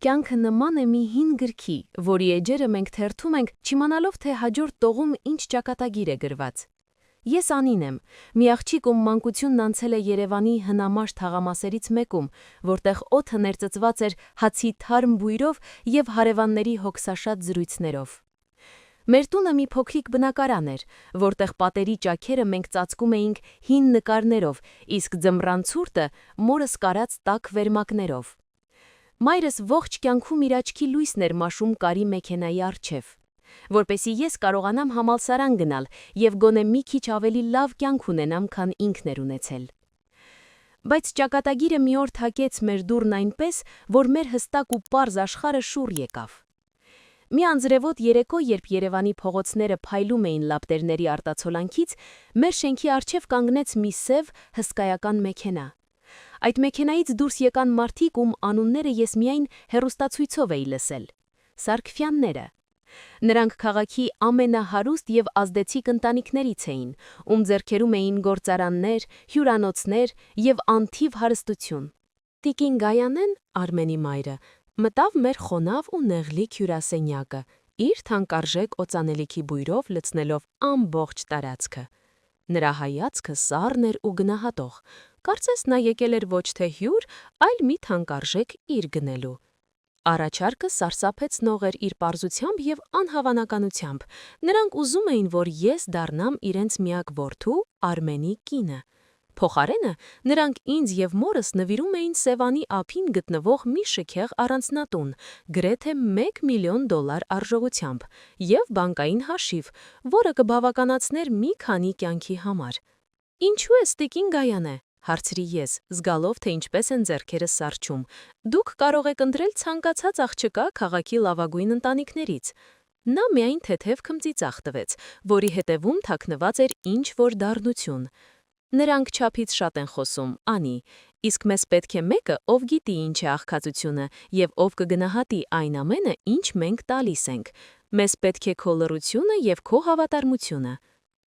Կյանքը նման է մի հին գրքի, որի էջերը մենք թերթում ենք, չիմանալով, թե հաջորդ տողում ինչ ճակատագիր է գրված։ Ես Անին եմ, մի աղջիկ, ում մանկությունն անցել է Երևանի հնամաշ թաղամասերից մեկում, որտեղ օդը ներծծված էր հացի թարմ բույրով և հարևանների հոգսաշատ զրույցներով։ Մեր տունը մի փոքրիկ բնակարան էր, որտեղ պատերի ճաքերը մենք ծածկում էինք հին նկարներով, իսկ ձմռան ցուրտը մորս կարած տաք վերմակներով։ Մայրս ողջ կյանքում իր աչքի լույսն էր մաշում կարի մեքենայի առջև, որպեսզի ես կարողանամ համալսարան գնալ և գոնե մի քիչ ավելի լավ կյանք ունենամ, քան ինքն էր ունեցել։ Բայց ճակատագիրը մի օր թակեց մեր դուռն այնպես, որ մեր հստակ ու պարզ աշխարհը շուռ եկավ։ Մի անձրևոտ երեկո, երբ Երևանի փողոցները փայլում էին լապտերների արտացոլանքից, մեր շենքի առջև կանգնեց մի սև, հսկայական մեքենա։ Այդ մեքենայից դուրս եկան մարդիկ, ում անունները ես միայն հեռուստացույցով էի լսել։ Սարգսյանները։ Նրանք քաղաքի ամենահարուստ և ազդեցիկ ընտանիքներից էին, ում ձեռքերում էին գործարաններ, հյուրանոցներ և անթիվ հարստություն։ Տիկին Գայանեն, Արմենի մայրը, մտավ մեր խոնավ ու նեղլիկ հյուրասենյակը, իր թանկարժեք օծանելիքի բույրով լցնելով ամբողջ տարածքը։ Նրա հայացքը սառն էր ու գնահատող, կարծես նա եկել էր ոչ թե հյուր, այլ մի թանկարժեք իր գնելու։ Առաջարկը սարսափեցնող էր իր պարզությամբ և անհավանականությամբ, նրանք ուզում էին, որ ես դառնամ իրենց միակ որդու, Արմենի կինը։ Փոխարենը նրանք ինձ և մորս նվիրում էին Սևանի ափին գտնվող մի շքեղ առանձնատուն, գրեթե $1 միլիոն արժողությամբ, և բանկային հաշիվ, որը կբավականացներ մի քանի կյանքի համար։ Ինչու է տիկին Գայանե, հարցրի ես, զգալով, թե ինչպես են ձեռքերս սառչում։ Դուք կարող եք ընտրել ցանկացած աղջկա քաղաքի լավագույն ընտանիքներից։ Նա միայն թեթև քմծիծաղ տվեց, որի հետևում թաքնված էր ինչ-որ դառնություն։ Նրանք չափից շատ են խոսում, Անի, իսկ մեզ պետք է մեկը, ով գիտի ինչ է աղքատությունը և ով կգնահատի այն ամենը, ինչ մենք տալիս ենք։ Մեզ պետք է քո լռությունը և քո հավատարմությունը։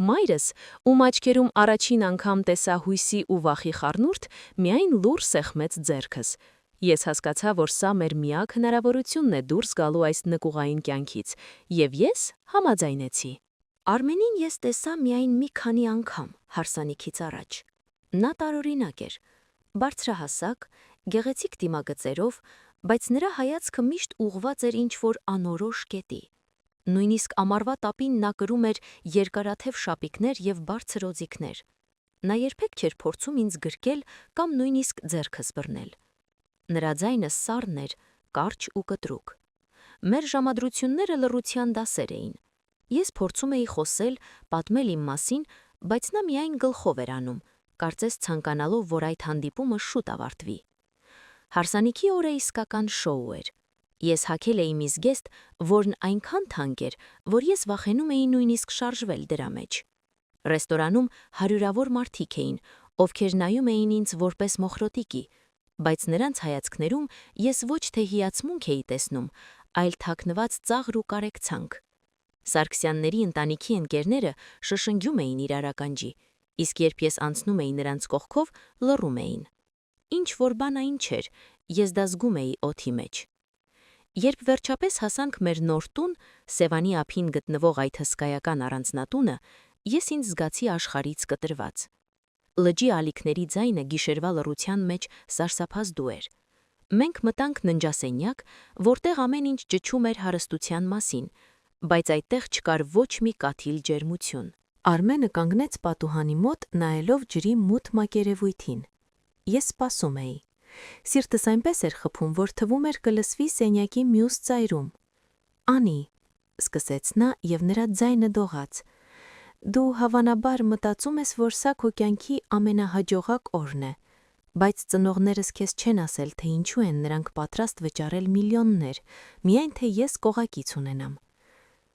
Մայրս, ում աչքերում առաջին անգամ տեսա հույսի ու վախի խառնուրդ, միայն լուռ սեղմեց ձեռքս։ Ես հասկացա, որ սա մեր միակ հնարավորությունն է դուրս գալու այս նկուղային կյանքից, և ես համաձայնեցի։ Արմենին ես տեսա միայն մի քանի անգամ, հարսանիքից առաջ։ Նա տարօրինակ էր, բարձրահասակ, գեղեցիկ դիմագծերով, բայց նրա հայացքը միշտ ուղղված էր ինչ-որ անորոշ կետի։ Նույնիսկ ամառվա տապին նա կրում էր երկարաթև շապիկներ և բարձր օձիքներ։ Նա երբեք չէր փորձում ինձ գրկել կամ նույնիսկ ձեռքս բռնել։ Նրա ձայնը սառն էր, կարճ ու կտրուկ։ Մեր ժամադրությունները լռության դասեր էին։ Ես փորձում էի խոսել, պատմել իմ մասին, բայց նա միայն գլխով էր անում, կարծես ցանկանալով, որ այդ հանդիպումը շուտ ավարտվի։ Հարսանիքի օրը իսկական շոու էր։ Ես հագել էի մի զգեստ, որն այնքան թանկ էր, որ ես վախենում էի նույնիսկ շարժվել դրա մեջ։ Ռեստորանում հարյուրավոր մարդիկ էին, ովքեր նայում էին ինձ որպես մոխրոտիկի, բայց նրանց հայացքներում ես ոչ թե հիացմունք էի տեսնում, այլ թաքնված ծաղր ու կարեկցանք։ Սարգսյանների ընտանիքի ընկերները շշնջում էին իրար ականջի, իսկ երբ ես անցնում էի նրանց կողքով, լռում էին։ Ինչ-որ բան այն չէր, ես դա զգում էի օդի մեջ։ Երբ վերջապես հասանք մեր նոր տուն, Սևանի ափին գտնվող այդ հսկայական առանձնատունը, ես ինձ զգացի աշխարհից կտրված։ Լճի ալիքների ձայնը գիշերվա լռության մեջ սարսափազդու էր։ Մենք մտանք ննջասենյակ, որտեղ ամեն ինչ ճչում էր հարստության մասին, բայց այդտեղ չկար ոչ մի կաթիլ ջերմություն։ Արմենը կանգնեց պատուհանի մոտ, նայելով ջրի մութ մակերևույթին։ Ես սպասում էի։ Սիրտս այնպես էր խփում, որ թվում էր կլսվի սենյակի մյուս ծայրում։ Անի, սկսեց նա, և նրա ձայնը դողաց։ Դու հավանաբար մտածում ես, որ սա քո կյանքի ամենահաջողակ օրն է, բայց ծնողներս քեզ չեն ասել, թե ինչու են նրանք պատրաստ վճարել միլիոններ, միայն թե ես կողակից ունենամ։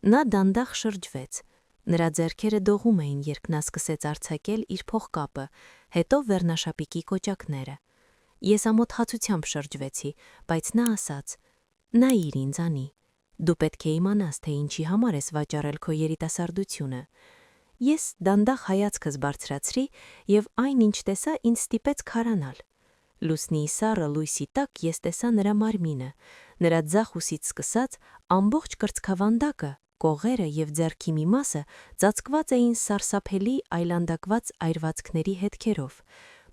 Նա դանդաղ շրջվեց։ Նրա ձեռքերը դողում էին, երբ նա սկսեց արձակել իր փողկապը, հետո վերնաշապիկի կոճակները։ Ես ամոթխացությամբ շրջվեցի, բայց նա ասաց. «Նայիր ինձ, Անի, դու պետք է իմանաս, թե ինչի համար ես վաճառել քո երիտասարդությունը»։ Ես դանդաղ հայացքս բարձրացրի, և այն, ինչ տեսա, ինձ ստիպեց քարանալ։ Լուսնի սառը լույսի տակ ես տեսա նրա մարմինը, Նրա ձախ ուսից սկսած ամբողջ կրծքավանդակը, կողերը և ձեռքի մի մասը ծածկված էին սարսափելի այլանդակված այրվածքների հետքերով։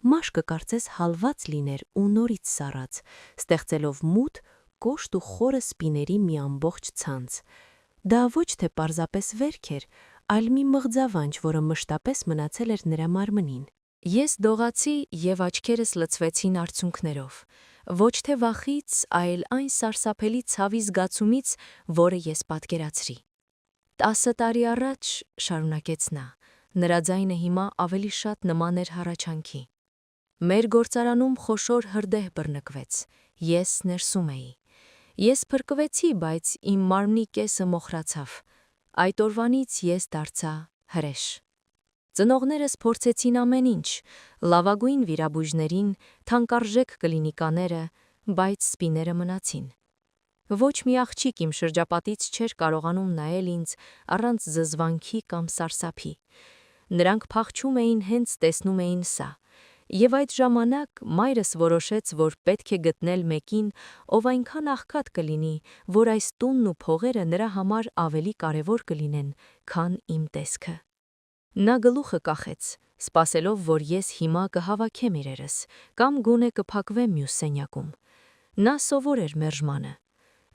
Մաշկը կարծես հալված լիներ ու նորից սառած, ստեղծելով մութ, կոշտ ու խորը սպիների մի ամբողջ ցանց։ Դա ոչ թե պարզապես վերք էր, այլ մի մղձավանջ, որը մշտապես մնացել էր նրա մարմնին։ Ես դողացի և աչքերս լցվեցին արցունքներով։ Ոչ թե վախից, այլ այն սարսափելի ցավի զգացումից, որը ես պատկերացրի։ 10 տարի առաջ, շարունակեց նա, նրա ձայնը հիմա ավելի շատ նման էր հառաչանքի։ Մեր գործարանում խոշոր հրդեհ բռնկվեց, ես ներսում էի։ Ես փրկվեցի, բայց իմ մարմնի կեսը մոխրացավ։ Այդ օրվանից ես դարձա հրեշ։ Ծնողներս փորձեցին ամեն ինչ, լավագույն վիրաբույժներին, թանկարժեք կլինիկաները, բայց սպիները մնացին։ Ոչ մի աղջիկ իմ շրջապատից չէր կարողանում նայել ինձ առանց զզվանքի կամ սարսափի։ Նրանք փախչում էին հենց տեսնում էին սա։ Եվ այդ ժամանակ մայրս որոշեց, որ պետք է գտնել մեկին, ով այնքան աղքատ կլինի, որ այս տունն ու փողերը նրա համար ավելի կարևոր կլինեն, քան իմ տեսքը։ Նա գլուխը կախեց, սպասելով, որ ես հիմա կհավաքեմ իրերս, կամ գոնե կփակվեմ մյուս սենյակում։ Նա սովոր էր մերժմանը։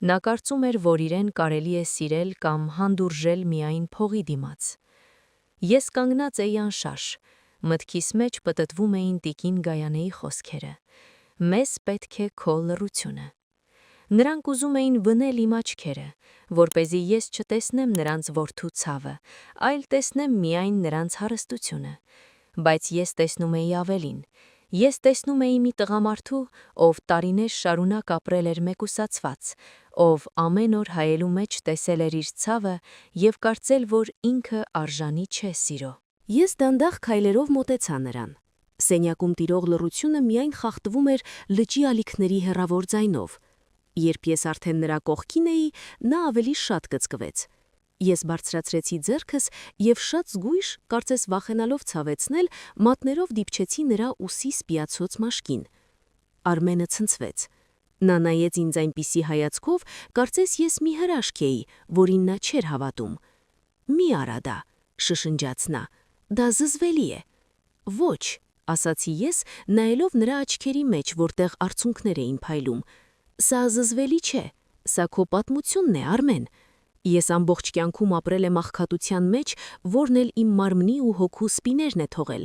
Նա կարծում էր, որ իրեն կարելի է սիրել կամ հանդուրժել միայն փողի դիմաց։ Ես կանգնած էի անշարժ, մտքիս մեջ պտտվում էին տիկին Գայանեի խոսքերը. «Մեզ պետք է քո լռությունը»։ Նրանք ուզում էին բնել իմ աչքերը, որպեսզի ես չտեսնեմ նրանց որդու ցավը, այլ տեսնեմ միայն նրանց հարստությունը։ Բայց ես տեսնում էի ավելին։ Ես տեսնում էի մի տղամարդու, ով տարիներ շարունակ ապրել էր մեկուսացված, ով ամեն օր հայելու մեջ տեսել էր իր ցավը և կարծել, որ ինքը արժանի չէ սիրո։ Ես դանդաղ քայլերով մոտեցա նրան։ Սենյակում տիրող լռությունը միայն խախտվում էր լճի ալիքների հեռավոր ձայնով։ Երբ ես արդեն նրա կողքին էի, նա ավելի շատ կծկվեց։ Ես բարձրացրեցի ձեռքս և շատ զգույշ, կարծես վախենալով ցավեցնել, մատներով դիպչեցի նրա ուսի սպիացոց մաշկին։ Արմենը ցնցվեց։ Նա նայեց ինձ այնպիսի հայացքով, կարծես ես մի հրաշք էի, որին նա չէր հավատում։ «Մի արա դա», շշնջաց նա, «դա զզվելի է»։ «Ոչ», ասացի ես, նայելով նրա աչքերի մեջ, որտեղ արցունքներ էին փայլում։ «Սա զզվելի չէ, սա քո պատմությունն է, Արմեն։ Ես ամբողջ կյանքում ապրել եմ աղքատության մեջ, որն էլ իմ մարմնի ու հոգու սպիներն է թողել։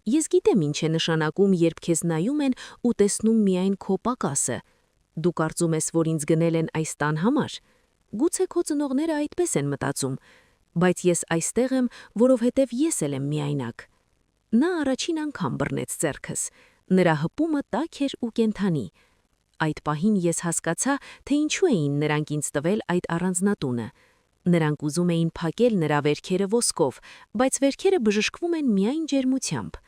Ես գիտեմ ինչ է նշանակում, երբ քեզ նայում են ու տեսնում միայն քո պակասը։ Դու կարծում ես, որ ինձ գնել են այս տան համար։ Գուցե քո ծնողները այդպես են մտածում, բայց ես այստեղ եմ, որովհետև ես էլ եմ միայնակ»։ Նա առաջին անգամ բռնեց ձեռքս։ Նրա հպումը տաք էր ու կենդանի։ Այդ պահին ես հասկացա, թե ինչու էին նրանք ինձ տվել այդ առանձնատունը։ Նրանք ուզում էին փակել նրա վերքերը ոսկով, բայց վերքերը բժշկվում են միայն ջերմությամբ։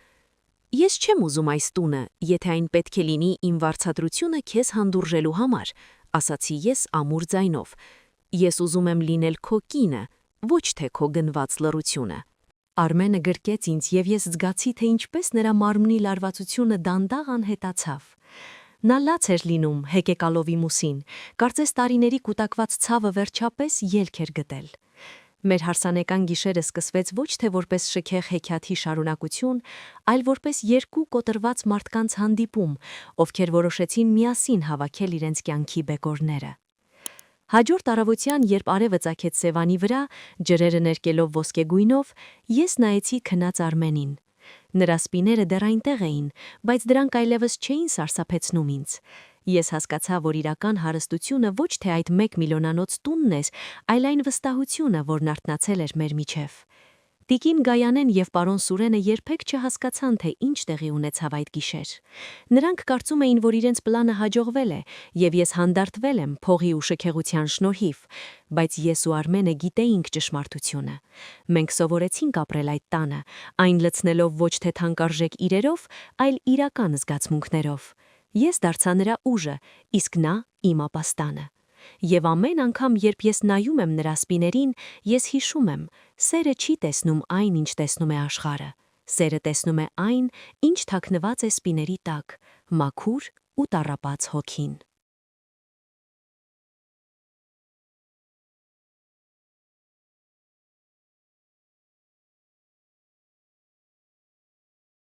«Ես չեմ ուզում այս տունը, եթե այն պետք է լինի իմ վարձատրությունը քեզ հանդուրժելու համար», ասացի ես ամուր ձայնով։ «Ես ուզում եմ լինել քո կինը, ոչ թե քո գնված լռությունը»։ Արմենը գրկեց ինձ և ես զգացի, թե ինչպես նրա մարմնի լարվածությունը դանդաղ անհետացավ։ Նա լաց էր լինում, հեկեկալով իմ ուսին, կարծես տարիների կուտակված ցավը վերջապես ելք էր գտել։ Մեր հարսանեկան գիշերը սկսվեց ոչ թե որպես շքեղ հեքիաթի շարունակություն, այլ որպես երկու կոտրված մարդկանց հանդիպում, ովքեր որոշեցին միասին հավաքել իրենց կյանքի բեկորները։ Հաջորդ առավոտյան, երբ արևը ծագեց սևանի վրա, ջրերը ներկելով ոսկեգույնով, ես նայեցի քնած Արմենին։ Նրա սպիները դեռ այնտեղ էին, բայց դրանք այլևս չէին սարսափեցնում ինձ։ Ես հասկացա, որ իրական հարստությունը ոչ թե այդ 1 միլիոնանոց տունն էր, այլ այն վստահությունը, որն արթնացել էր մեր միջև։ Տիկին Գայանեն և պարոն Սուրենը երբեք չհասկացան, թե ինչ տեղի ունեցավ այդ գիշեր։ Նրանք կարծում էին, որ իրենց պլանը հաջողվել է, և ես հանդարտվել եմ փողի ու շքեղության շնորհիվ, բայց ես ու Արմենը գիտեինք ճշմարտությունը։ Մենք սովորեցինք ապրել այդ տանը, այն լցնելով ոչ թե թանկարժեք իրերով, այլ իրական զգացմունքներով։ Ես դարձա նրա ուժը, իսկ նա իմ ապաստանը։ Եվ ամեն անգամ, երբ ես նայում եմ նրա սպիներին, ես հիշում եմ. սերը չի տեսնում այն, ինչ տեսնում է աշխարհը։ Սերը տեսնում է այն, ինչ թաքնված է սպիների տակ, մաքուր ու տառապած հոգին։